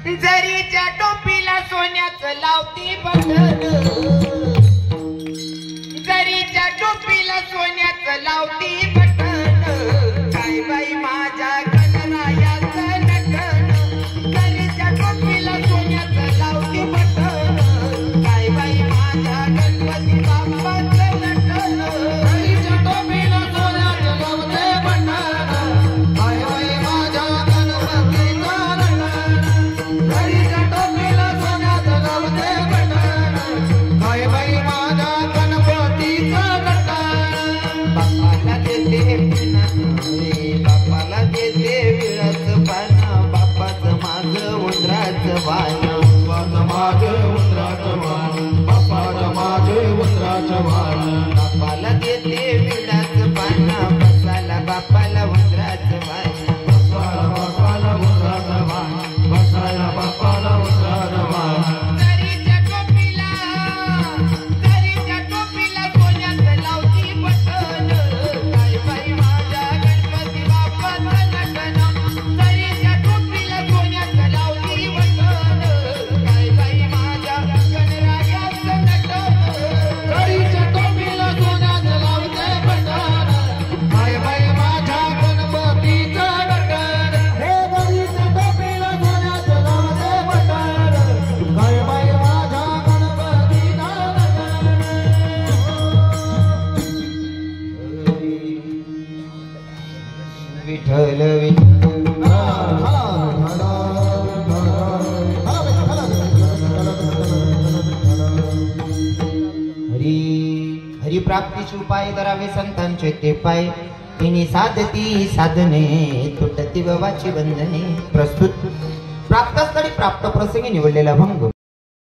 जरीच्या टोपीला सोन्याचं लावती बटन, जरीच्या टोपीला सोन्याचं लावती बटन, काय बाई माझ्या गणरायाचं नटन, जरीच्या टोपीला सोन्याचं लावती बटन, काय बाई माझ्या गणपती बाप्पाचं नटन, जरीच्या टोपीला सोन्याचं लावते बटन, काय बाई माझ्या गणपतीचं नटन, जरीच्या टोपीला सोन्याचं लावते बटन, काय बाई माझ्या गणपतीचं नटन, बाप्पाला देते बाप्पाला देते विळाचं पान, बाप्पाचं माझं उंदराचं वान, बाप्पाचं माझं उंदराचं वान, बाप्पाचं माझं उंदराचं वान, बाप्पाला देते विळाचं पान, बसाला बाप्पाला उंदराचं वान, बसाला बाप्पाला उंदराचं वान, बसाला बाप्पाला उंदराचं वान, जरीच्या टोपीला सोन्याचं लावती बटन, काय बाई माझ्या गणपती बाप्पाचं नटन, जरीच्या टोपीला सोन्याचं लावती बटन, काय बाई माझ्या गणरायाचं नटन, जरीच्या टोपीला सोन्याचं लावते बटन, काय बाई माझ्या गणपतीचं नटन, हे जरीच्या टोपीला सोन्याचं लावते बटन, काय बाई माझ्या गणपतीचं नटन. विठ्ठल हरी प्राप्तीचे उपाय करावे संतांचे ते पाय, तिने साधती साधने तुटती भवाची बंधने. प्रस्तुत प्राप्तस्थळी प्राप्त प्रसंगी निवडलेला भंग.